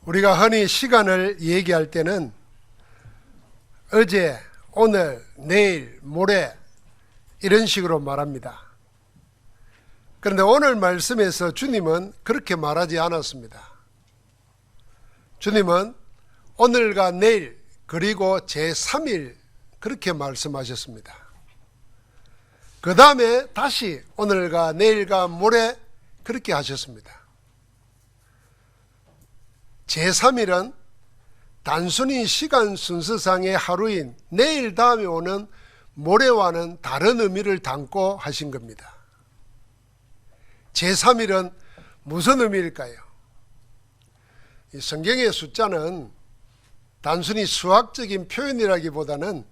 우리가 흔히 시간을 얘기할 때는 어제, 오늘, 내일, 모레 이런 식으로 말합니다. 그런데 오늘 말씀에서 주님은 그렇게 말하지 않았습니다. 주님은 오늘과 내일 그리고 제3일 그렇게 말씀하셨습니다. 그 다음에 다시 오늘과 내일과 모레 그렇게 하셨습니다. 제3일은 단순히 시간 순서상의 하루인 내일 다음에 오는 모레와는 다른 의미를 담고 하신 겁니다. 제3일은 무슨 의미일까요? 이 성경의 숫자는 단순히 수학적인 표현이라기보다는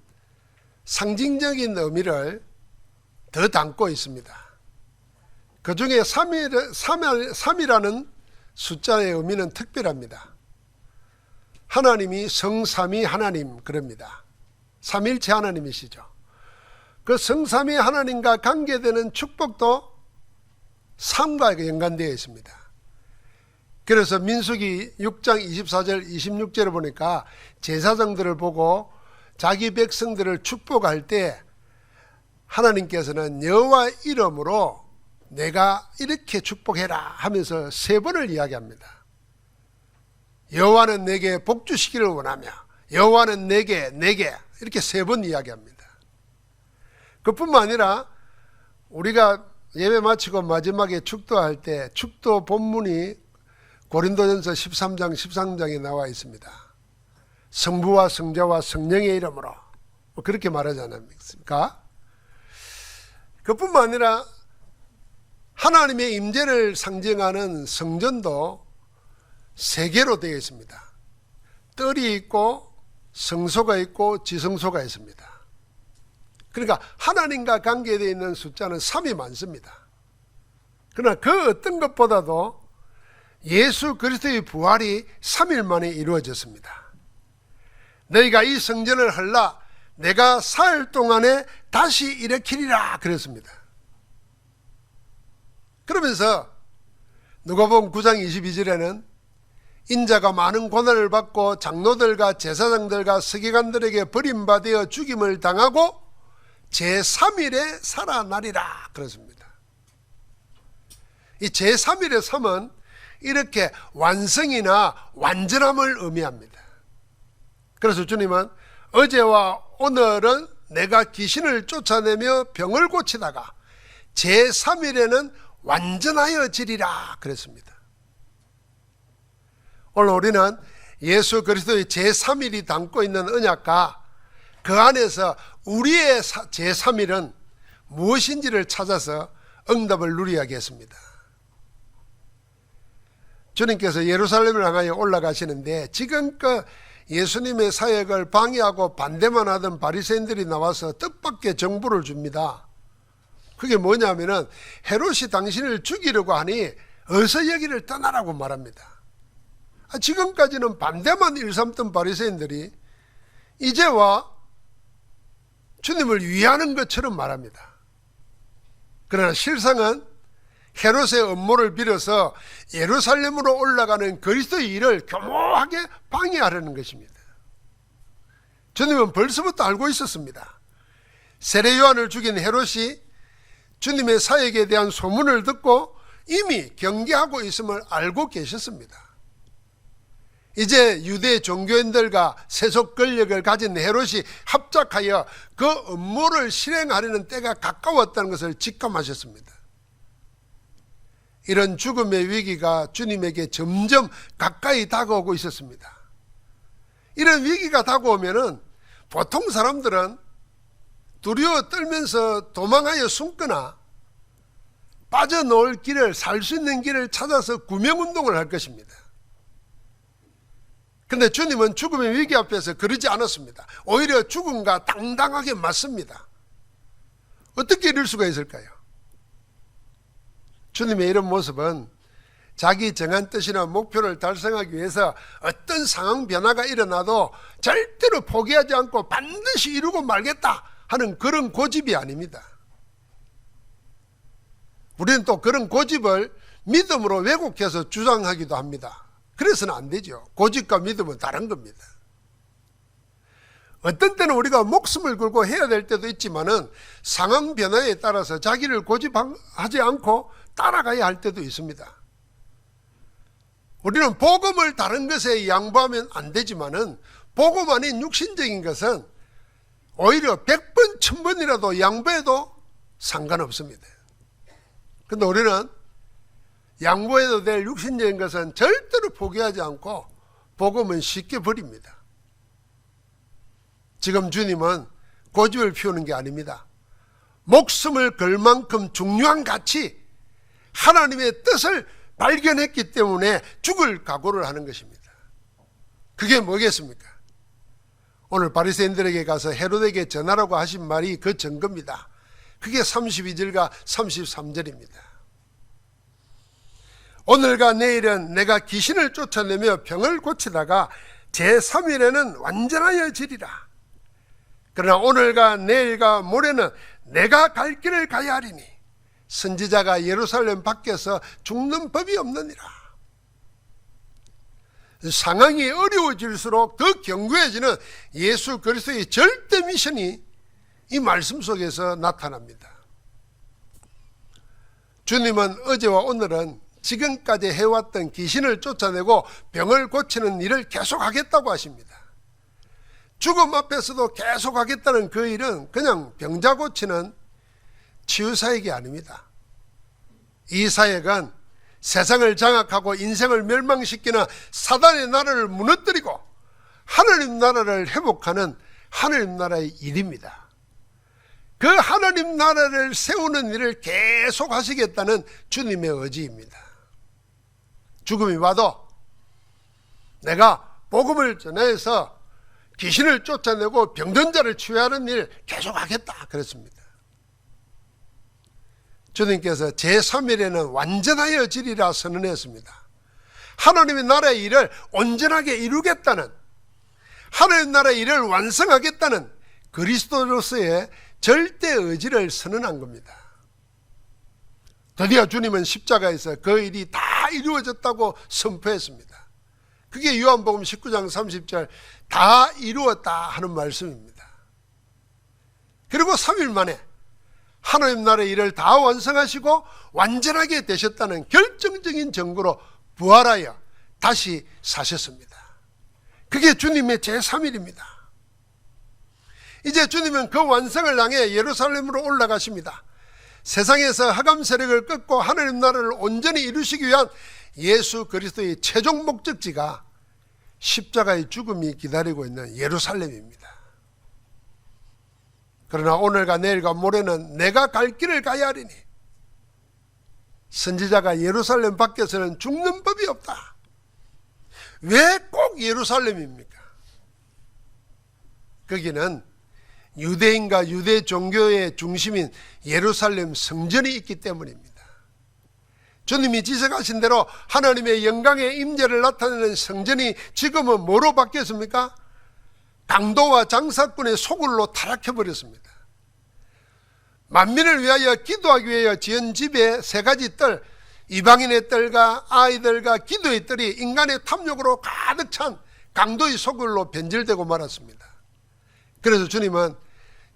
상징적인 의미를 더 담고 있습니다. 그 중에 3이라는 숫자의 의미는 특별합니다. 하나님이 성삼위 하나님 그럽니다. 삼일체 하나님이시죠. 그 성삼위 하나님과 관계되는 축복도 3과 연관되어 있습니다. 그래서 민수기 6장 24절 26절을 보니까 제사장들을 보고 자기 백성들을 축복할 때 하나님께서는 여호와 이름으로 내가 이렇게 축복해라 하면서 3번을 이야기합니다. 여호와는 내게 복 주시기를 원하며 여호와는 내게 이렇게 3번 이야기합니다. 그뿐만 아니라 우리가 예배 마치고 마지막에 축도할 때 축도 본문이 고린도전서 13장 13장에 나와 있습니다. 성부와 성자와 성령의 이름으로 그렇게 말하지 않습니까? 그뿐만 아니라 하나님의 임재를 상징하는 성전도 3개로 되어 있습니다. 뜰이 있고 성소가 있고 지성소가 있습니다. 그러니까 하나님과 관계되어 있는 숫자는 3이 많습니다. 그러나 그 어떤 것보다도 예수 그리스도의 부활이 3일 만에 이루어졌습니다. 너희가 이 성전을 헐라 내가 4일 동안에 다시 일으키리라 그랬습니다. 그러면서 누가복음 9장 22절에는 인자가 많은 고난을 받고 장로들과 제사장들과 서기관들에게 버림받아 죽임을 당하고 제3일에 살아나리라 그랬습니다. 이 제3일의 3은 이렇게 완성이나 완전함을 의미합니다. 그래서 주님은 어제와 오늘은 내가 귀신을 쫓아내며 병을 고치다가 제3일에는 완전하여지리라 그랬습니다. 오늘 우리는 예수 그리스도의 제3일이 담고 있는 언약과 그 안에서 우리의 제3일은 무엇인지를 찾아서 응답을 누리야겠습니다. 주님께서 예루살렘을 향하여 올라가시는데 지금껏 예수님의 사역을 방해하고 반대만 하던 바리새인들이 나와서 뜻밖의 정보를 줍니다. 그게 뭐냐면은 헤롯이 당신을 죽이려고 하니 어서 여기를 떠나라고 말합니다. 지금까지는 반대만 일삼던 바리새인들이 이제와 주님을 위하는 것처럼 말합니다. 그러나 실상은 헤롯의 음모를 빌어서 예루살렘으로 올라가는 그리스도의 일을 교묘하게 방해하려는 것입니다. 주님은 벌써부터 알고 있었습니다. 세례 요한을 죽인 헤롯이 주님의 사역에 대한 소문을 듣고 이미 경계하고 있음을 알고 계셨습니다. 이제 유대 종교인들과 세속 권력을 가진 헤롯이 합작하여 그 음모를 실행하려는 때가 가까웠다는 것을 직감하셨습니다. 이런 죽음의 위기가 주님에게 점점 가까이 다가오고 있었습니다. 이런 위기가 다가오면은 보통 사람들은 두려워 떨면서 도망하여 숨거나 빠져나올 길을, 살 수 있는 길을 찾아서 구명운동을 할 것입니다. 그런데 주님은 죽음의 위기 앞에서 그러지 않았습니다. 오히려 죽음과 당당하게 맞습니다. 어떻게 이럴 수가 있을까요? 주님의 이런 모습은 자기 정한 뜻이나 목표를 달성하기 위해서 어떤 상황 변화가 일어나도 절대로 포기하지 않고 반드시 이루고 말겠다 하는 그런 고집이 아닙니다. 우리는 또 그런 고집을 믿음으로 왜곡해서 주장하기도 합니다. 그래서는 안 되죠. 고집과 믿음은 다른 겁니다. 어떤 때는 우리가 목숨을 걸고 해야 될 때도 있지만은 상황 변화에 따라서 자기를 고집하지 않고 따라가야 할 때도 있습니다. 우리는 복음을 다른 것에 양보하면 안 되지만은 복음 아닌 육신적인 것은 오히려 100번, 1000번이라도 양보해도 상관없습니다. 그런데 우리는 양보해도 될 육신적인 것은 절대로 포기하지 않고 복음은 쉽게 버립니다. 지금 주님은 고집을 피우는 게 아닙니다. 목숨을 걸 만큼 중요한 가치, 하나님의 뜻을 발견했기 때문에 죽을 각오를 하는 것입니다. 그게 뭐겠습니까? 오늘 바리새인들에게 가서 헤로데에게 전하라고 하신 말이 그 증거입니다. 그게 32절과 33절입니다. 오늘과 내일은 내가 귀신을 쫓아내며 병을 고치다가 제3일에는 완전하여 지리라. 그러나 오늘과 내일과 모레는 내가 갈 길을 가야 하리니 선지자가 예루살렘 밖에서 죽는 법이 없느니라. 상황이 어려워질수록 더 견고해지는 예수 그리스도의 절대 미션이 이 말씀 속에서 나타납니다. 주님은 어제와 오늘은 지금까지 해왔던 귀신을 쫓아내고 병을 고치는 일을 계속하겠다고 하십니다. 죽음 앞에서도 계속하겠다는 그 일은 그냥 병자 고치는 치유사역이 아닙니다. 이 사역은 세상을 장악하고 인생을 멸망시키는 사단의 나라를 무너뜨리고 하나님 나라를 회복하는 하나님 나라의 일입니다. 그 하나님 나라를 세우는 일을 계속 하시겠다는 주님의 의지입니다. 죽음이 와도 내가 복음을 전해서 귀신을 쫓아내고 병든 자를 치유하는 일 계속하겠다 그랬습니다. 주님께서 제3일에는 완전하여 지리라 선언했습니다. 하나님의 나라의 일을 온전하게 이루겠다는, 하나님 나라의 일을 완성하겠다는 그리스도로서의 절대 의지를 선언한 겁니다. 드디어 주님은 십자가에서 그 일이 다 이루어졌다고 선포했습니다. 그게 요한복음 19장 30절 다 이루었다 하는 말씀입니다. 그리고 3일 만에 하나님 나라의 일을 다 완성하시고 완전하게 되셨다는 결정적인 증거로 부활하여 다시 사셨습니다. 그게 주님의 제3일입니다. 이제 주님은 그 완성을 향해 예루살렘으로 올라가십니다. 세상에서 흑암 세력을 끊고 하나님 나라를 온전히 이루시기 위한 예수 그리스도의 최종 목적지가 십자가의 죽음이 기다리고 있는 예루살렘입니다. 그러나 오늘과 내일과 모레는 내가 갈 길을 가야 하리니 선지자가 예루살렘 밖에서는 죽는 법이 없다. 왜 꼭 예루살렘입니까? 거기는 유대인과 유대 종교의 중심인 예루살렘 성전이 있기 때문입니다. 주님이 지적하신 대로 하나님의 영광의 임재를 나타내는 성전이 지금은 뭐로 바뀌었습니까? 강도와 장사꾼의 소굴로 타락해버렸습니다. 만민을 위하여 기도하기 위하여 지은 집의 세 가지 뜰, 이방인의 뜰과 아이들과 기도의 뜰이 인간의 탐욕으로 가득 찬 강도의 소굴로 변질되고 말았습니다. 그래서 주님은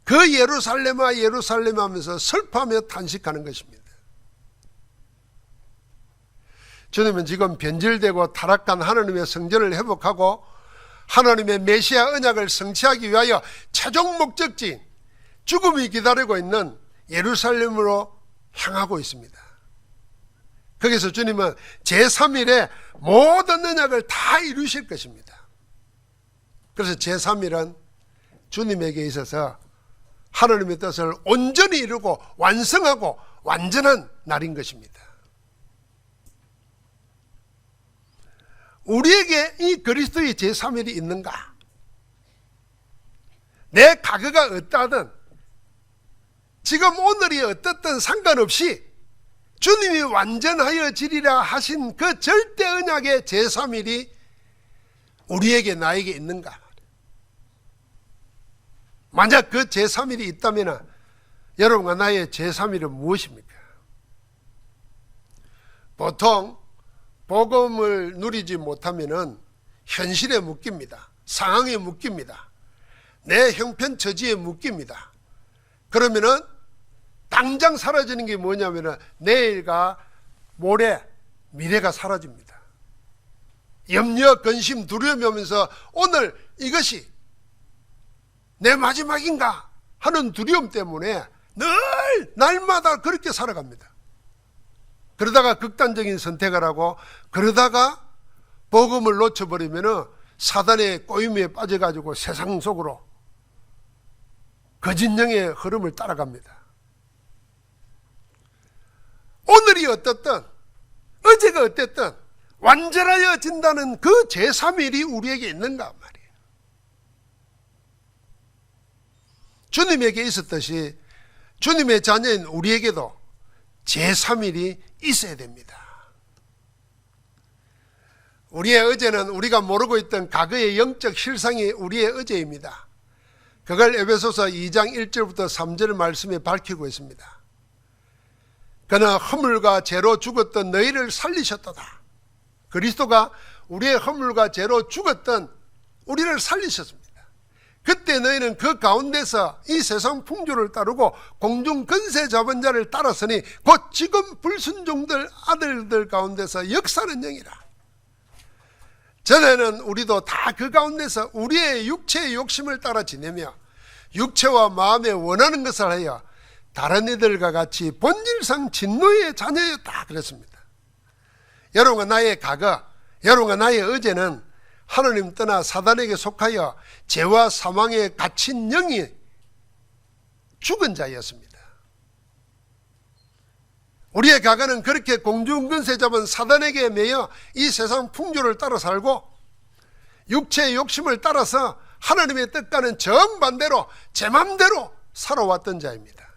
그 예루살렘아 예루살렘 하면서 슬퍼하며 탄식하는 것입니다. 주님은 지금 변질되고 타락한 하나님의 성전을 회복하고 하나님의 메시아 언약을 성취하기 위하여 최종 목적지인 죽음이 기다리고 있는 예루살렘으로 향하고 있습니다. 거기서 주님은 제3일에 모든 언약을 다 이루실 것입니다. 그래서 제3일은 주님에게 있어서 하나님의 뜻을 온전히 이루고 완성하고 완전한 날인 것입니다. 우리에게 이 그리스도의 제3일이 있는가? 내 과거가 어떠하든 지금 오늘이 어떻든 상관없이 주님이 완전하여 지리라 하신 그 절대 언약의 제3일이 우리에게 나에게 있는가? 만약 그 제3일이 있다면 여러분과 나의 제3일은 무엇입니까? 보통 복음을 누리지 못하면은 현실에 묶입니다. 상황에 묶입니다. 내 형편 처지에 묶입니다. 그러면은 당장 사라지는 게 뭐냐면은 내일과 모레 미래가 사라집니다. 염려, 근심, 두려움이 오면서 오늘 이것이 내 마지막인가 하는 두려움 때문에 늘 날마다 그렇게 살아갑니다. 그러다가 극단적인 선택을 하고 그러다가 복음을 놓쳐버리면은 사단의 꼬임에 빠져가지고 세상 속으로 거짓령의 흐름을 따라갑니다. 오늘이 어떻든 어제가 어땠든 완전하여진다는 그 제3일이 우리에게 있는가 말이에요. 주님에게 있었듯이 주님의 자녀인 우리에게도 제3일이 있어야 됩니다. 우리의 어제는 우리가 모르고 있던 과거의 영적 실상이 우리의 어제입니다. 그걸 에베소서 2장 1절부터 3절 말씀에 밝히고 있습니다. 그는 허물과 죄로 죽었던 너희를 살리셨도다. 그리스도가 우리의 허물과 죄로 죽었던 우리를 살리셨습니다. 그때 너희는 그 가운데서 이 세상 풍조를 따르고 공중 근세 잡은 자를 따랐으니 곧 지금 불순종들 아들들 가운데서 역사는 영이라. 전에는 우리도 다 그 가운데서 우리의 육체의 욕심을 따라 지내며 육체와 마음에 원하는 것을 하여 다른 이들과 같이 본질상 진노의 자녀였다 그랬습니다. 여러분과 나의 과거, 여러분과 나의 어제는 하나님 떠나 사단에게 속하여 죄와 사망에 갇힌 영이 죽은 자였습니다. 우리의 과거는 그렇게 공중근세 잡은 사단에게 매여 이 세상 풍조를 따라 살고 육체의 욕심을 따라서 하나님의 뜻과는 정반대로 제 맘대로 살아왔던 자입니다.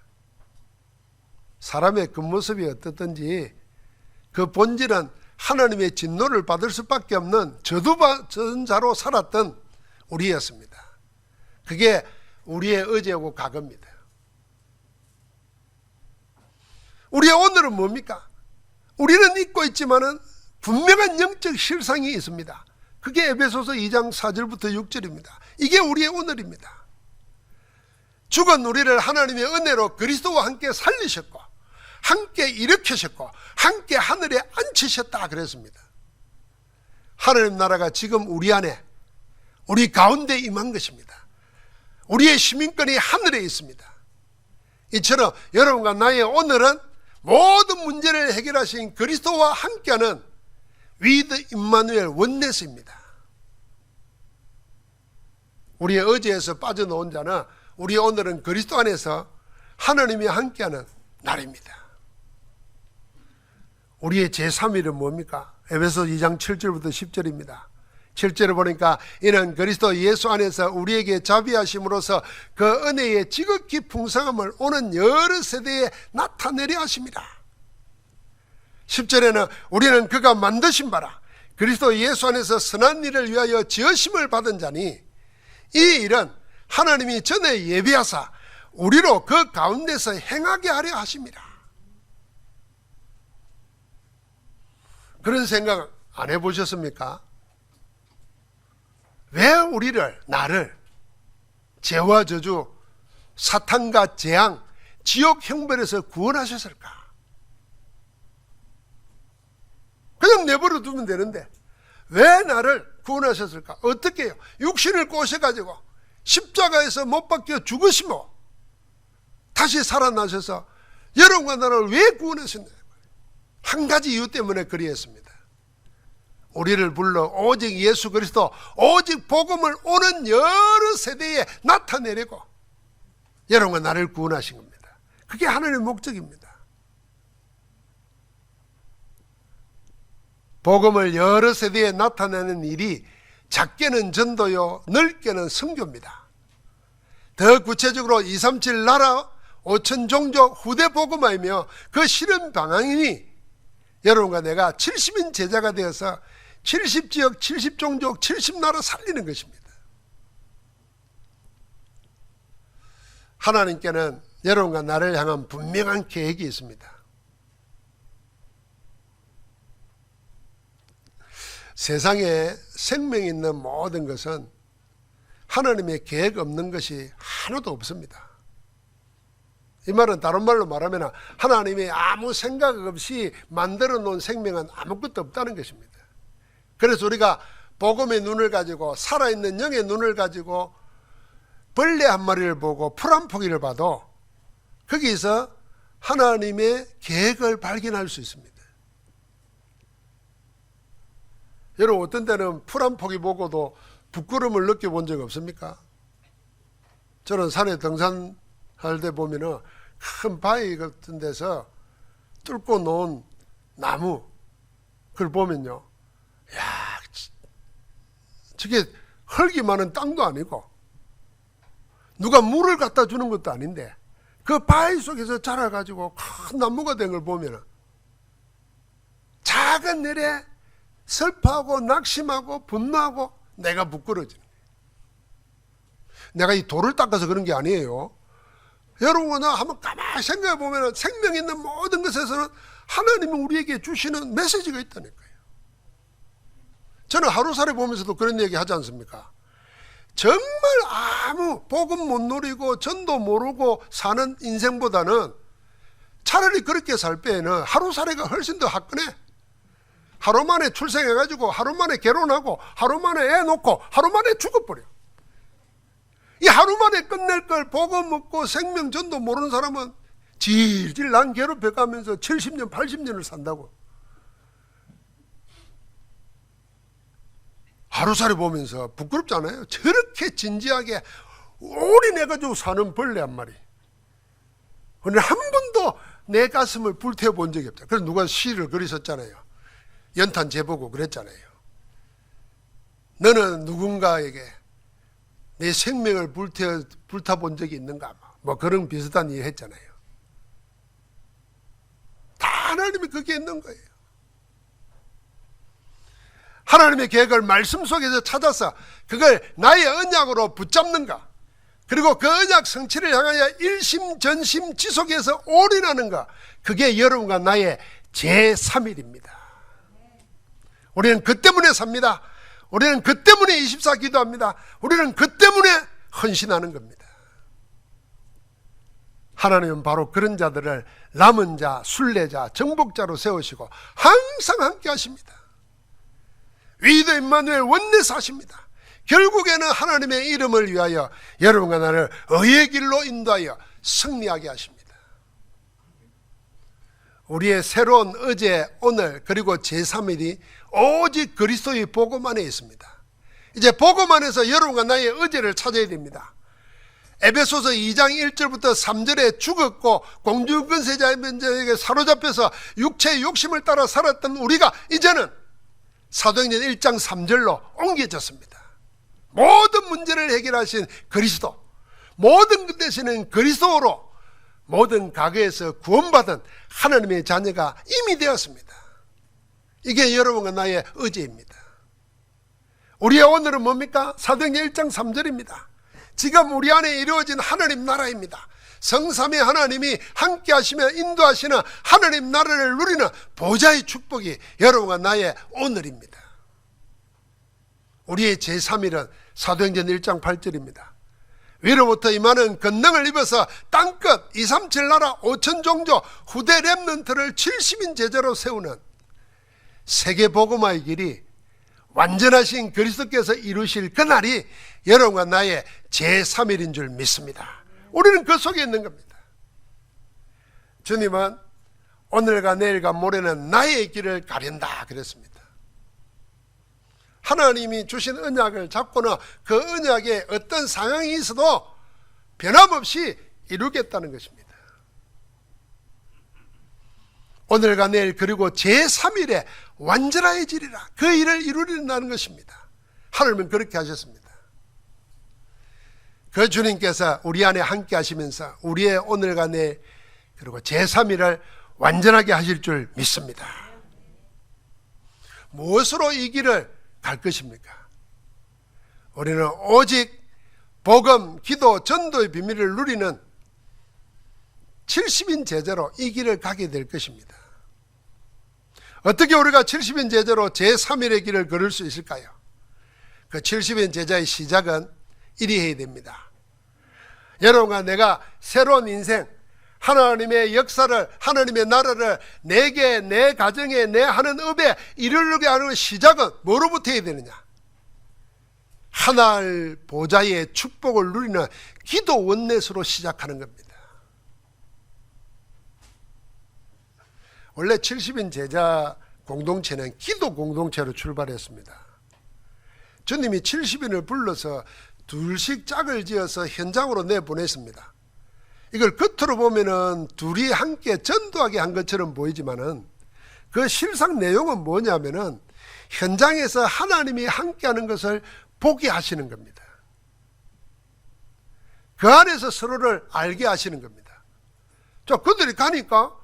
사람의 겉모습이 어떻든지 그 본질은 하나님의 진노를 받을 수밖에 없는 저주받은 자로 살았던 우리였습니다. 그게 우리의 어제고 과거입니다. 우리의 오늘은 뭡니까? 우리는 잊고 있지만은 분명한 영적 실상이 있습니다. 그게 에베소서 2장 4절부터 6절입니다. 이게 우리의 오늘입니다. 죽은 우리를 하나님의 은혜로 그리스도와 함께 살리셨고 함께 일으키셨고 함께 하늘에 앉히셨다 그랬습니다. 하나님 나라가 지금 우리 안에 우리 가운데 임한 것입니다. 우리의 시민권이 하늘에 있습니다. 이처럼 여러분과 나의 오늘은 모든 문제를 해결하신 그리스도와 함께하는 위드 임마누엘 원네스입니다. 우리의 어제에서 빠져나온 자는 우리 오늘은 그리스도 안에서 하나님이 함께하는 날입니다. 우리의 제3일은 뭡니까? 에베소 2장 7절부터 10절입니다. 7절에 보니까 이는 그리스도 예수 안에서 우리에게 자비하심으로써 그 은혜의 지극히 풍성함을 오는 여러 세대에 나타내려 하십니다. 10절에는 우리는 그가 만드신 바라 그리스도 예수 안에서 선한 일을 위하여 지으심을 받은 자니 이 일은 하나님이 전에 예비하사 우리로 그 가운데서 행하게 하려 하십니다. 그런 생각 안 해보셨습니까? 왜 우리를, 나를 죄와 저주, 사탄과 재앙, 지옥 형벌에서 구원하셨을까? 그냥 내버려 두면 되는데 왜 나를 구원하셨을까? 어떻게 해요? 육신을 꼬셔가지고 십자가에서 못 박혀 죽으시고 다시 살아나셔서 여러분과 나를 왜 구원하셨냐? 한 가지 이유 때문에 그리했습니다. 우리를 불러 오직 예수 그리스도 오직 복음을 오는 여러 세대에 나타내려고 여러분과 나를 구원하신 겁니다. 그게 하나님의 목적입니다. 복음을 여러 세대에 나타내는 일이 작게는 전도요 넓게는 선교입니다. 더 구체적으로 237 나라 5천 종족 후대 복음화이며 그 실현 방향이니 여러분과 내가 70인 제자가 되어서 70지역 70종족 70나라 살리는 것입니다. 하나님께는 여러분과 나를 향한 분명한 계획이 있습니다. 세상에 생명 있는 모든 것은 하나님의 계획 없는 것이 하나도 없습니다. 이 말은 다른 말로 말하면 하나님이 아무 생각 없이 만들어 놓은 생명은 아무것도 없다는 것입니다. 그래서 우리가 복음의 눈을 가지고 살아있는 영의 눈을 가지고 벌레 한 마리를 보고 풀 한 포기를 봐도 거기서 하나님의 계획을 발견할 수 있습니다. 여러분 어떤 때는 풀 한 포기 보고도 부끄러움을 느껴본 적 없습니까? 저는 산에 등산할 때 보면은 큰 바위 같은 데서 뚫고 놓은 나무 그걸 보면요, 야, 저게 흙이 많은 땅도 아니고 누가 물을 갖다 주는 것도 아닌데 그 바위 속에서 자라가지고 큰 나무가 된 걸 보면은 작은 일에 슬퍼하고 낙심하고 분노하고 내가 부끄러워지는 거예요. 내가 이 돌을 닦아서 그런 게 아니에요. 여러분 한번 가만히 생각해 보면 생명 있는 모든 것에서는 하나님이 우리에게 주시는 메시지가 있다는 거예요. 저는 하루살이 보면서도 그런 얘기 하지 않습니까? 정말 아무 복음 못 누리고 전도 모르고 사는 인생보다는 차라리 그렇게 살 바에는 하루살이가 훨씬 더 화끈해. 하루 만에 출생해가지고 하루 만에 결혼하고 하루 만에 애 놓고 하루 만에 죽어버려. 이 하루 만에 끝낼 걸 복음 먹고 생명 전도 모르는 사람은 질질 난 괴롭혀가면서 70년 80년을 산다고. 하루살이 보면서 부끄럽지 않아요? 저렇게 진지하게 올인해가지고 사는 벌레 한 마리. 근데 한 번도 내 가슴을 불태워 본 적이 없다. 그래서 누가 시를 그리셨잖아요. 연탄 재보고 그랬잖아요. 너는 누군가에게 내 생명을 불타본 적이 있는가? 뭐 그런 비슷한 일 했잖아요. 다 하나님이 그게 있는 거예요. 하나님의 계획을 말씀 속에서 찾아서 그걸 나의 언약으로 붙잡는가? 그리고 그 언약 성취를 향하여 일심전심 지속해서 올인하는가? 그게 여러분과 나의 제3일입니다. 우리는 그 때문에 삽니다. 우리는 그 때문에 24 기도합니다. 우리는 그 때문에 헌신하는 겁니다. 하나님은 바로 그런 자들을 남은 자, 순례자, 정복자로 세우시고 항상 함께 하십니다. 위도 임마누엘 원내사 하십니다. 결국에는 하나님의 이름을 위하여 여러분과 나를 의의 길로 인도하여 승리하게 하십니다. 우리의 새로운 어제, 오늘 그리고 제3일이 오직 그리스도의 복음 안에 있습니다. 이제 복음 안에서 여러분과 나의 어제를 찾아야 됩니다. 에베소서 2장 1절부터 3절에 죽었고 공중권세자에게 사로잡혀서 육체의 욕심을 따라 살았던 우리가 이제는 사도행전 1장 3절로 옮겨졌습니다. 모든 문제를 해결하신 그리스도, 모든 것 대신은 그리스도로 모든 과거에서 구원받은 하나님의 자녀가 이미 되었습니다. 이게 여러분과 나의 의지입니다. 우리의 오늘은 뭡니까? 사도행전 1장 3절입니다. 지금 우리 안에 이루어진 하나님 나라입니다. 성삼위 하나님이 함께 하시며 인도하시는 하나님 나라를 누리는 보좌의 축복이 여러분과 나의 오늘입니다. 우리의 제3일은 사도행전 1장 8절입니다. 위로부터 임하는 권능을 입어서 땅끝 237 나라 5천 종족 후대 렘넌트를 70인 제자로 세우는 세계 복음화의 길이 완전하신 그리스도께서 이루실 그날이 여러분과 나의 제3일인 줄 믿습니다. 우리는 그 속에 있는 겁니다. 주님은 오늘과 내일과 모레는 나의 길을 가린다 그랬습니다. 하나님이 주신 언약을 잡고는 그 언약에 어떤 상황이 있어도 변함없이 이루겠다는 것입니다. 오늘과 내일 그리고 제3일에 완전해지리라, 그 일을 이루리라는 것입니다. 하나님은 그렇게 하셨습니다. 그 주님께서 우리 안에 함께 하시면서 우리의 오늘과 내일 그리고 제3일을 완전하게 하실 줄 믿습니다. 무엇으로 이 길을 갈 것입니까? 우리는 오직 복음, 기도, 전도의 비밀을 누리는 70인 제자로 이 길을 가게 될 것입니다. 어떻게 우리가 70인 제자로 제3일의 길을 걸을 수 있을까요? 그 70인 제자의 시작은 이리 해야 됩니다. 여러분과 내가 새로운 인생, 하나님의 역사를, 하나님의 나라를 내게, 내 가정에, 내 하는 업에 이르게 하는 시작은 뭐로부터 해야 되느냐? 하늘 보좌의 축복을 누리는 기도 원넷으로 시작하는 겁니다. 원래 70인 제자 공동체는 기도 공동체로 출발했습니다. 주님이 70인을 불러서 둘씩 짝을 지어서 현장으로 내보냈습니다. 이걸 겉으로 보면은 둘이 함께 전도하게 한 것처럼 보이지만은 그 실상 내용은 뭐냐면은 현장에서 하나님이 함께 하는 것을 보게 하시는 겁니다. 그 안에서 서로를 알게 하시는 겁니다. 자, 그들이 가니까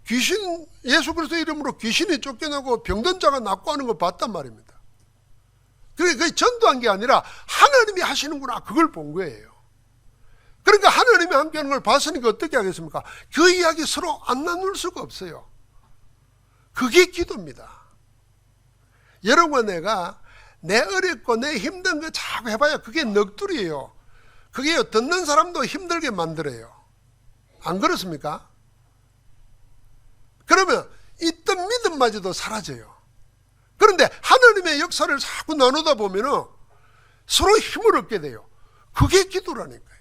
귀신, 예수 그리스도 이름으로 귀신이 쫓겨나고 병든 자가 낫고 하는 걸 봤단 말입니다. 그게 전도한 게 아니라 하나님이 하시는구나, 그걸 본 거예요. 그러니까 하나님이 함께 하는 걸 봤으니까 어떻게 하겠습니까? 그 이야기 서로 안 나눌 수가 없어요. 그게 기도입니다. 여러분과 내가 내 어렵고 내 힘든 거 자꾸 해봐야 그게 넋두리예요. 그게 듣는 사람도 힘들게 만들어요. 안 그렇습니까? 그러면 있던 믿음마저도 사라져요. 그런데 하나님의 역사를 자꾸 나누다 보면 서로 힘을 얻게 돼요. 그게 기도라니까요.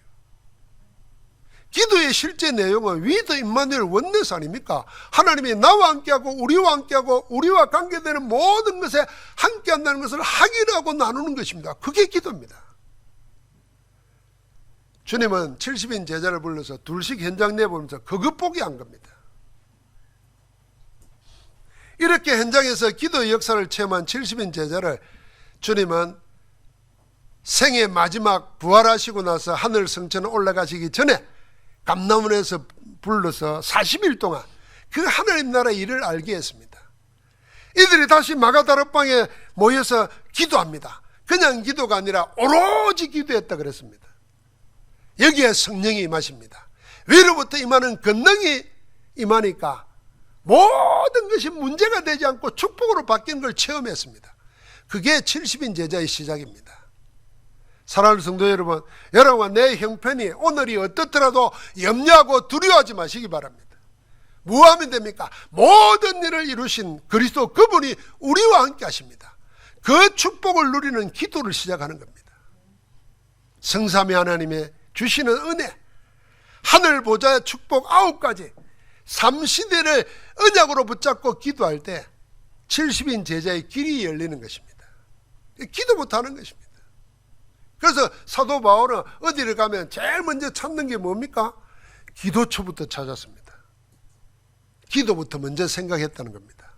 기도의 실제 내용은 위드 임마누엘 원네스 아닙니까? 하나님이 나와 함께하고 우리와 함께하고 우리와 관계되는 모든 것에 함께한다는 것을 확인하고 나누는 것입니다. 그게 기도입니다. 주님은 70인 제자를 불러서 둘씩 현장 내보면서 그것 보게 한 겁니다. 이렇게 현장에서 기도의 역사를 체험한 70인 제자를 주님은 생애 마지막 부활하시고 나서 하늘 성천에 올라가시기 전에 감람원에서 불러서 40일 동안 그 하나님 나라의 일을 알게 했습니다. 이들이 다시 마가다락방에 모여서 기도합니다. 그냥 기도가 아니라 오로지 기도했다 그랬습니다. 여기에 성령이 임하십니다. 위로부터 임하는 권능이 임하니까 모든 것이 문제가 되지 않고 축복으로 바뀌는 걸 체험했습니다. 그게 70인 제자의 시작입니다. 사랑하는 성도 여러분, 여러분과 내 형편이 오늘이 어떻더라도 염려하고 두려워하지 마시기 바랍니다. 무엇하면 됩니까? 모든 일을 이루신 그리스도 그분이 우리와 함께 하십니다. 그 축복을 누리는 기도를 시작하는 겁니다. 성삼위 하나님의 주시는 은혜, 하늘 보좌의 축복 9가지 3시대를 언약으로 붙잡고 기도할 때 70인 제자의 길이 열리는 것입니다. 기도 못하는 것입니다. 그래서 사도 바울은 어디를 가면 제일 먼저 찾는 게 뭡니까? 기도처부터 찾았습니다. 기도부터 먼저 생각했다는 겁니다.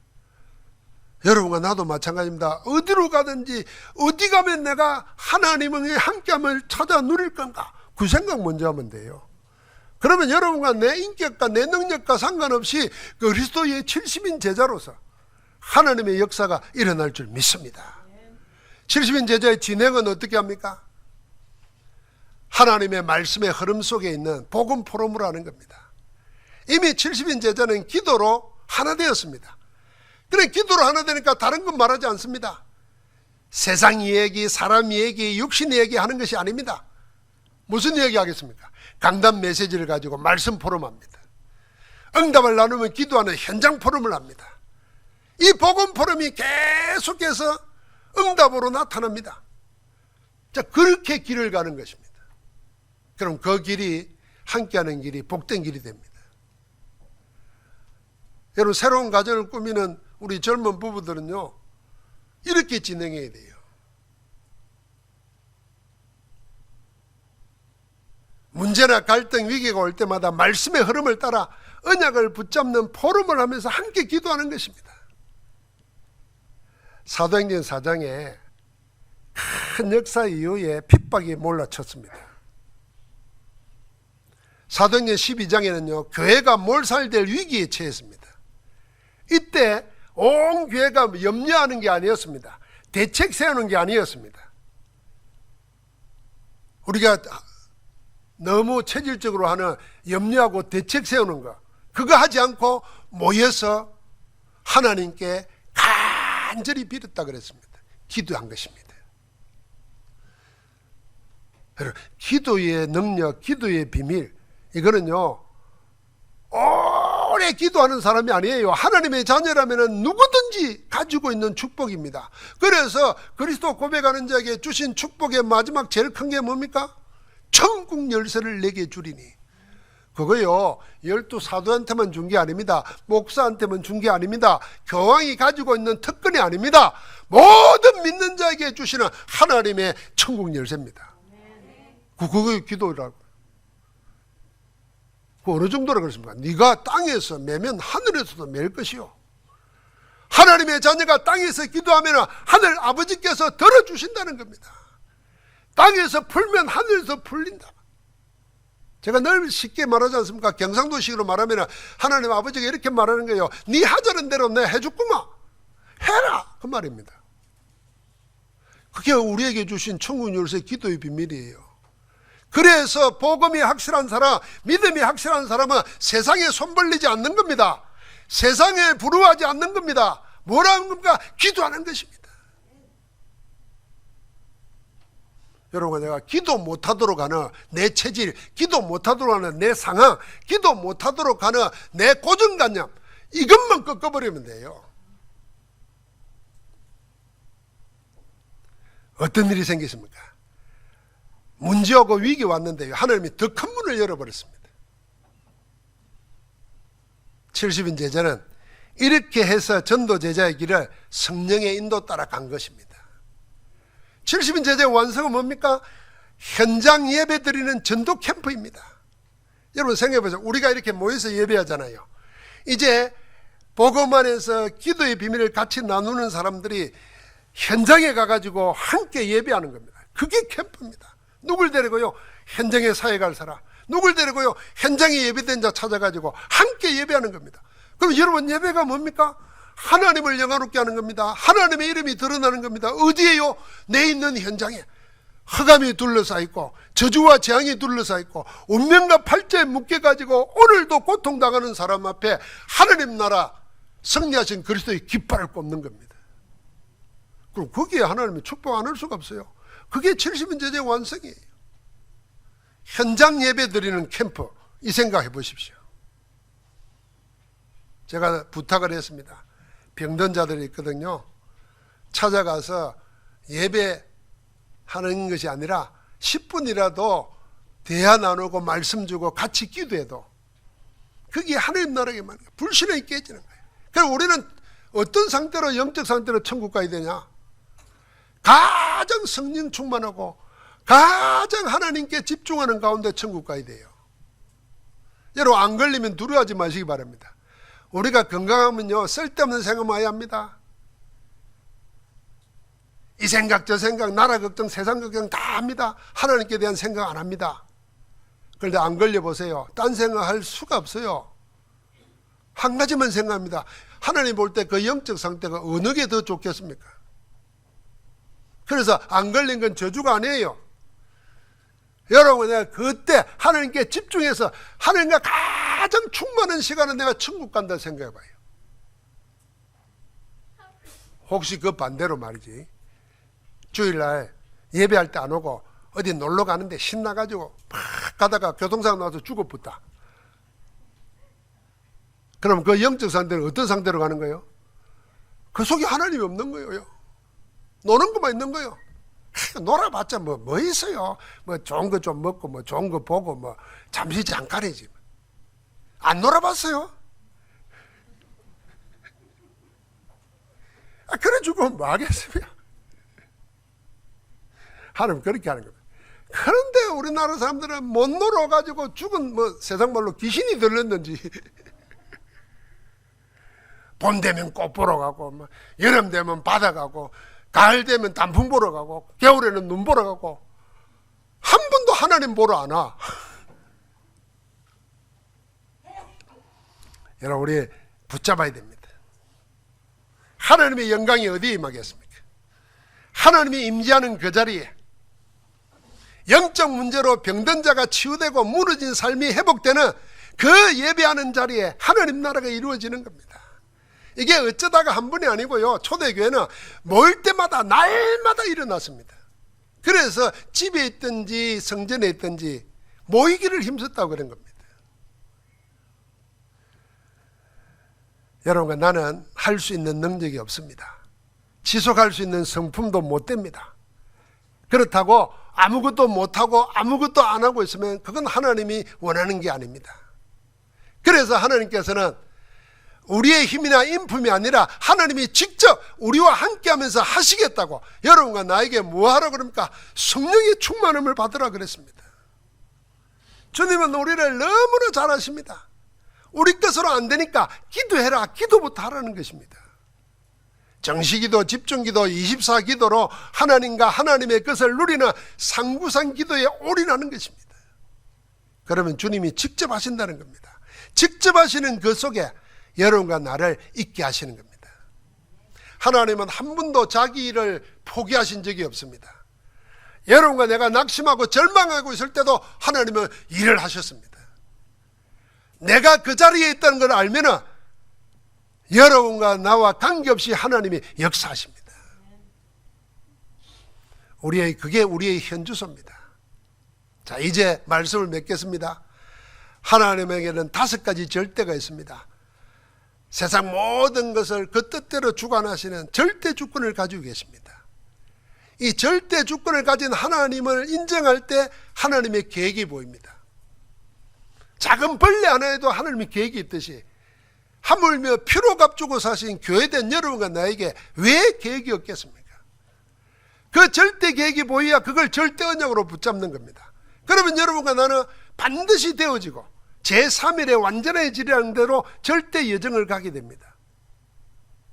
여러분과 나도 마찬가지입니다. 어디로 가든지 어디 가면 내가 하나님의 함께함을 찾아 누릴 건가? 그 생각 먼저 하면 돼요. 그러면 여러분과 내 인격과 내 능력과 상관없이 그리스도의 70인 제자로서 하나님의 역사가 일어날 줄 믿습니다. 70인 제자의 진행은 어떻게 합니까? 하나님의 말씀의 흐름 속에 있는 복음 포럼을 하는 겁니다. 이미 70인 제자는 기도로 하나 되었습니다. 그래, 기도로 하나 되니까 다른 건 말하지 않습니다. 세상 이야기, 사람 이야기, 육신 이야기 하는 것이 아닙니다. 무슨 이야기 하겠습니까? 강단 메시지를 가지고 말씀 포럼합니다. 응답을 나누면 기도하는 현장 포럼을 합니다. 이 복음 포럼이 계속해서 응답으로 나타납니다. 자, 그렇게 길을 가는 것입니다. 그럼 그 길이 함께하는 길이 복된 길이 됩니다. 여러분, 새로운 가정을 꾸미는 우리 젊은 부부들은요, 이렇게 진행해야 돼요. 문제나 갈등, 위기가 올 때마다 말씀의 흐름을 따라 언약을 붙잡는 포럼을 하면서 함께 기도하는 것입니다. 사도행전 4장에 큰 역사 이후에 핍박이 몰라쳤습니다. 사도행전 12장에는요, 교회가 몰살될 위기에 처했습니다. 이때 온 교회가 염려하는 게 아니었습니다. 대책 세우는 게 아니었습니다. 우리가 너무 체질적으로 하는 염려하고 대책 세우는 거, 그거 하지 않고 모여서 하나님께 간절히 빌었다 그랬습니다. 기도한 것입니다. 기도의 능력, 기도의 비밀, 이거는요 오래 기도하는 사람이 아니에요. 하나님의 자녀라면 누구든지 가지고 있는 축복입니다. 그래서 그리스도 고백하는 자에게 주신 축복의 마지막 제일 큰 게 뭡니까? 천국 열쇠를 내게 주리니. 그거요 12 사도한테만 준 게 아닙니다. 목사한테만 준 게 아닙니다. 교황이 가지고 있는 특권이 아닙니다. 모든 믿는 자에게 주시는 하나님의 천국 열쇠입니다. 그거 기도라고. 그 어느 정도라 그랬습니까? 네가 땅에서 매면 하늘에서도 맬 것이요. 하나님의 자녀가 땅에서 기도하면 하늘 아버지께서 들어주신다는 겁니다. 땅에서 풀면 하늘에서 풀린다. 제가 늘 쉽게 말하지 않습니까? 경상도식으로 말하면 하나님 아버지가 이렇게 말하는 거예요. 네 하자는 대로 내가 해줬구만. 해라. 그 말입니다. 그게 우리에게 주신 천국 열쇠 기도의 비밀이에요. 그래서 복음이 확실한 사람, 믿음이 확실한 사람은 세상에 손 벌리지 않는 겁니다. 세상에 부러워하지 않는 겁니다. 뭐라는 겁니까? 기도하는 것입니다. 여러분, 내가 기도 못하도록 하는 내 체질, 기도 못하도록 하는 내 상황, 기도 못하도록 하는 내 고정관념, 이것만 꺾어버리면 돼요. 어떤 일이 생겼습니까? 문제하고 위기 왔는데요, 하나님이 더 큰 문을 열어버렸습니다. 70인 제자는 이렇게 해서 전도 제자의 길을 성령의 인도 따라 간 것입니다. 70인 제자의 완성은 뭡니까? 현장 예배 드리는 전도 캠프입니다. 여러분 생각해보세요. 우리가 이렇게 모여서 예배하잖아요. 이제 복음 안에서 기도의 비밀을 같이 나누는 사람들이 현장에 가가지고 함께 예배하는 겁니다. 그게 캠프입니다. 누굴 데리고요? 현장에 사회 갈 사람. 누굴 데리고요? 현장에 예배된 자 찾아가지고 함께 예배하는 겁니다. 그럼 여러분 예배가 뭡니까? 하나님을 영화롭게 하는 겁니다. 하나님의 이름이 드러나는 겁니다. 어디에요? 내 있는 현장에 흑암이 둘러싸 있고 저주와 재앙이 둘러싸 있고 운명과 팔자에 묶여가지고 오늘도 고통당하는 사람 앞에 하나님 나라 승리하신 그리스도의 깃발을 꼽는 겁니다. 그럼 거기에 하나님이 축복 안 할 수가 없어요. 그게 70인 제자의 완성이에요. 현장 예배 드리는 캠프, 이 생각해 보십시오. 제가 부탁을 했습니다. 병든 자들이 있거든요. 찾아가서 예배하는 것이 아니라 10분이라도 대화 나누고 말씀 주고 같이 기도해도 그게 하나님 나라에 맞는 거예요. 불신이 깨지는 거예요. 그럼 우리는 어떤 상태로, 영적 상태로 천국 가야 되냐? 가장 성령 충만하고 가장 하나님께 집중하는 가운데 천국 가야 돼요. 여러분 안 걸리면 두려워하지 마시기 바랍니다. 우리가 건강하면요 쓸데없는 생각 많이 합니다. 이 생각 저 생각 나라 걱정 세상 걱정 다 합니다. 하나님께 대한 생각 안 합니다. 그런데 안 걸려보세요. 딴 생각할 수가 없어요. 한 가지만 생각합니다. 하나님 볼 때 그 영적 상태가 어느 게 더 좋겠습니까? 그래서 안 걸린 건 저주가 아니에요. 여러분 내가 그때 하나님께 집중해서 하나님과 가장 충만한 시간은 내가 천국 간다 생각해봐요. 혹시 그 반대로 말이지, 주일날 예배할 때 안 오고 어디 놀러 가는데 신나가지고 막 가다가 교통사고 나와서 죽어붙다. 그럼 그 영적 상태는 어떤 상태로 가는 거예요? 그 속에 하나님이 없는 거예요. 노는 것만 있는 거예요. 놀아봤자 뭐 있어요. 뭐 좋은 거 좀 먹고 뭐 좋은 거 보고 뭐 잠시 잠깐이지. 안 놀아봤어요? 그래 죽으면 뭐 하겠습니까? 하나님 그렇게 하는 겁니다. 그런데 우리나라 사람들은 못 놀아가지고 죽은 뭐 세상 말로 귀신이 들렸는지 봄 되면 꽃 보러 가고 뭐 여름 되면 바다 가고 가을 되면 단풍 보러 가고 겨울에는 눈 보러 가고 한 번도 하나님 보러 안 와. 여러분 우리 붙잡아야 됩니다. 하나님의 영광이 어디에 임하겠습니까? 하나님이 임재하는 그 자리에 영적 문제로 병든 자가 치유되고 무너진 삶이 회복되는 그 예배하는 자리에 하나님 나라가 이루어지는 겁니다. 이게 어쩌다가 한 번이 아니고요. 초대교회는 모일 때마다 날마다 일어났습니다. 그래서 집에 있든지 성전에 있든지 모이기를 힘썼다고 그런 겁니다. 여러분과 나는 할 수 있는 능력이 없습니다. 지속할 수 있는 성품도 못 됩니다. 그렇다고 아무것도 못하고 아무것도 안 하고 있으면 그건 하나님이 원하는 게 아닙니다. 그래서 하나님께서는 우리의 힘이나 인품이 아니라 하나님이 직접 우리와 함께 하면서 하시겠다고, 여러분과 나에게 뭐 하라 그럽니까? 성령의 충만함을 받으라 그랬습니다. 주님은 우리를 너무나 잘 아십니다. 우리 것으로 안 되니까 기도해라, 기도부터 하라는 것입니다. 정시기도, 집중기도, 24기도로 하나님과 하나님의 것을 누리는 상구상 기도에 올인하는 것입니다. 그러면 주님이 직접 하신다는 겁니다. 직접 하시는 그 속에 여러분과 나를 있게 하시는 겁니다. 하나님은 한 번도 자기 일을 포기하신 적이 없습니다. 여러분과 내가 낙심하고 절망하고 있을 때도 하나님은 일을 하셨습니다. 내가 그 자리에 있다는 걸 알면은 여러분과 나와 관계없이 하나님이 역사하십니다. 그게 우리의 현주소입니다. 자, 이제 말씀을 맺겠습니다. 하나님에게는 5가지 절대가 있습니다. 세상 모든 것을 그 뜻대로 주관하시는 절대 주권을 가지고 계십니다. 이 절대 주권을 가진 하나님을 인정할 때 하나님의 계획이 보입니다. 작은 벌레 하나에도 하나님의 계획이 있듯이 하물며 피로 값주고 사신 교회된 여러분과 나에게 왜 계획이 없겠습니까? 그 절대 계획이 보여야 그걸 절대 언약으로 붙잡는 겁니다. 그러면 여러분과 나는 반드시 되어지고 제3일에 완전해지려는 대로 절대 여정을 가게 됩니다.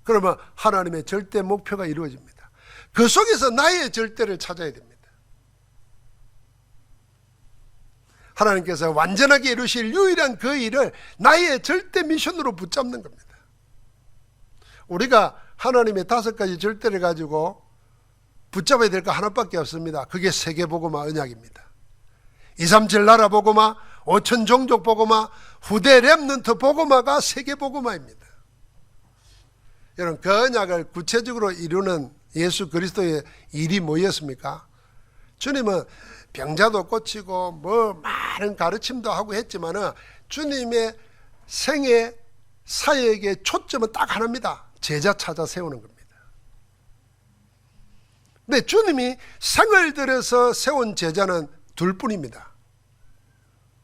그러면 하나님의 절대 목표가 이루어집니다. 그 속에서 나의 절대를 찾아야 됩니다. 하나님께서 완전하게 이루실 유일한 그 일을 나의 절대 미션으로 붙잡는 겁니다. 우리가 하나님의 5가지 절대를 가지고 붙잡아야 될 거 하나밖에 없습니다. 그게 세계복음화 언약입니다. 237 나라 복음화, 5천 종족 복음화, 후대 렘넌트 복음화가 세계복음화입니다. 여러분, 그 언약을 구체적으로 이루는 예수 그리스도의 일이 뭐였습니까? 주님은 병자도 고치고 많은 가르침도 하고 했지만은 주님의 생애 사역의 초점은 딱 하나입니다. 제자 찾아 세우는 겁니다. 근데 주님이 생을 들여서 세운 제자는 둘뿐입니다.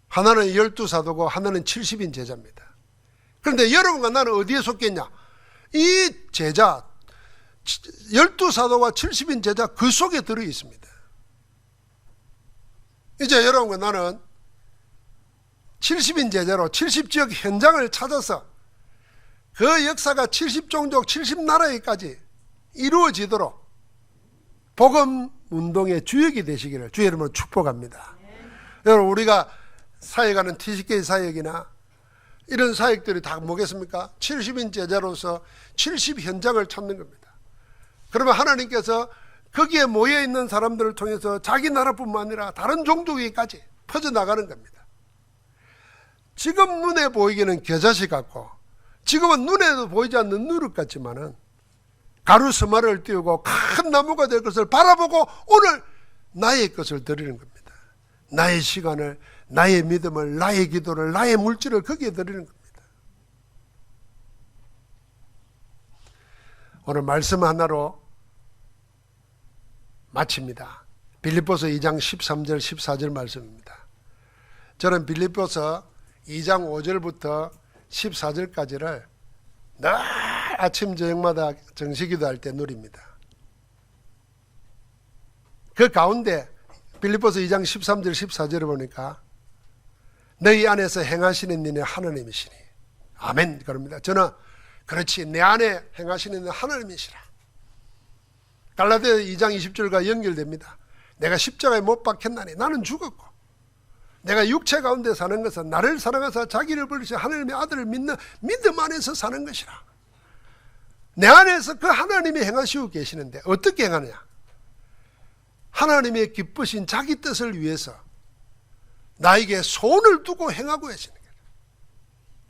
하나는 12사도고 하나는 70인 제자입니다. 그런데 여러분과 나는 어디에 속겠냐? 이 제자 12사도와 70인 제자 그 속에 들어 있습니다. 이제 여러분과 나는 70인 제자로 70지역 현장을 찾아서 그 역사가 70종족 70나라에까지 이루어지도록 복음 운동의 주역이 되시기를 주의 이름으로 축복합니다. 여러분, 우리가 사역하는 TCK 사역이나 이런 사역들이 다 뭐겠습니까? 70인 제자로서 70 현장을 찾는 겁니다. 그러면 하나님께서 거기에 모여있는 사람들을 통해서 자기 나라뿐만 아니라 다른 종족에까지 퍼져나가는 겁니다. 지금 눈에 보이기는 겨자씨 같고 지금은 눈에도 보이지 않는 누룩 같지만은 가루스마를 띄우고 큰 나무가 될 것을 바라보고 오늘 나의 것을 드리는 겁니다. 나의 시간을, 나의 믿음을, 나의 기도를, 나의 물질을 거기에 드리는 겁니다. 오늘 말씀 하나로 마칩니다. 빌립보서 2장 13절 14절 말씀입니다. 저는 빌립보서 2장 5절부터 14절까지를 늘 아침 저녁마다 정식기도 할 때 누립니다. 그 가운데 빌립보서 2장 13절 14절을 보니까 너희 안에서 행하시는 일이 하나님이시니 아멘 그럽니다. 저는 그렇지, 내 안에 행하시는 일은 하나님이시라. 갈라디아 2장 20절과 연결됩니다. 내가 십자가에 못 박혔나니 나는 죽었고 내가 육체 가운데 사는 것은 나를 사랑하사 자기를 버리신 하나님의 아들을 믿는 믿음 안에서 사는 것이라. 내 안에서 그 하나님이 행하시고 계시는데 어떻게 행하느냐? 하나님의 기쁘신 자기 뜻을 위해서 나에게 손을 두고 행하고 계시는 거예요.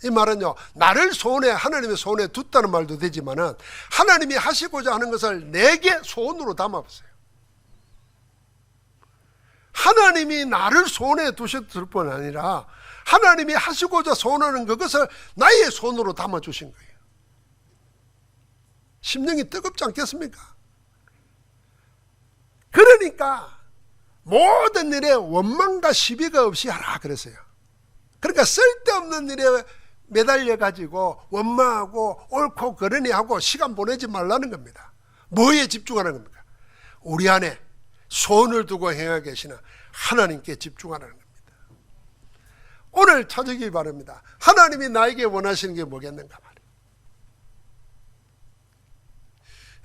이 말은요, 나를 소원해, 하나님의 소원에 뒀다는 말도 되지만은 하나님이 하시고자 하는 것을 내게 소원으로 담아보세요. 하나님이 나를 소원해 두셨을 뿐 아니라 하나님이 하시고자 소원하는 그것을 나의 손으로 담아주신 거예요. 심령이 뜨겁지 않겠습니까? 그러니까 모든 일에 원망과 시비가 없이 하라 그랬어요. 그러니까 쓸데없는 일에 매달려 가지고 원망하고 옳고 그러니 하고 시간 보내지 말라는 겁니다. 뭐에 집중하는 겁니까? 우리 안에 소원을 두고 행하고 계시는 하나님께 집중하라는 겁니다. 오늘 찾으기 바랍니다. 하나님이 나에게 원하시는 게 뭐겠는가 말이에요.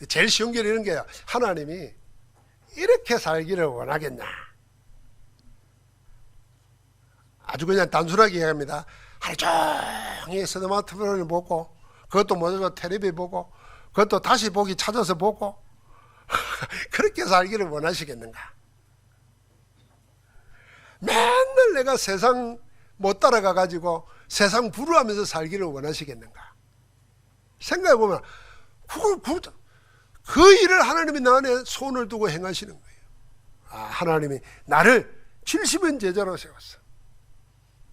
제일 쉬운 게 이런 게요. 하나님이 이렇게 살기를 원하겠냐. 아주 그냥 단순하게 얘기합니다. 하루 종일 스마트폰을 보고, 그것도 먼저 텔레비 보고, 그것도 다시 보기 찾아서 보고 그렇게 살기를 원하시겠는가? 맨날 내가 세상 못 따라가 가지고 세상 부러워하면서 살기를 원하시겠는가? 생각해보면 그 일을 하나님이 나 안에 손을 두고 행하시는 거예요. 하나님이 나를 70인 제자로 세웠어.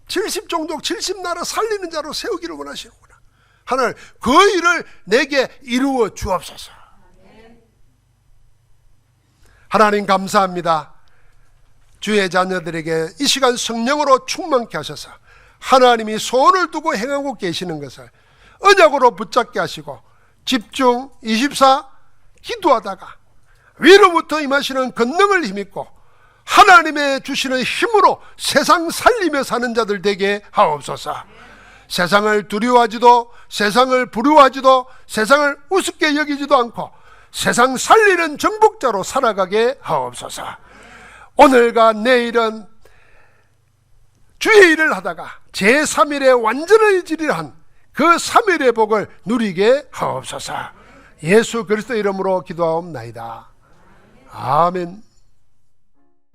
70종족 70나라 살리는 자로 세우기를 원하시는구나. 하나님 그 일을 내게 이루어 주옵소서. 하나님 감사합니다. 주의 자녀들에게 이 시간 성령으로 충만케 하셔서 하나님이 소원을 두고 행하고 계시는 것을 언약으로 붙잡게 하시고 집중 24 기도하다가 위로부터 임하시는 권능을 힘입고 하나님의 주시는 힘으로 세상 살리며 사는 자들 되게 하옵소서. 세상을 두려워하지도 세상을 부러워하지도 세상을 우습게 여기지도 않고 세상 살리는 정복자로 살아가게 하옵소서. 오늘과 내일은 주의 일을 하다가 제3일에 완전해지리라 그 3일의 복을 누리게 하옵소서. 예수 그리스도 이름으로 기도하옵나이다. 아멘.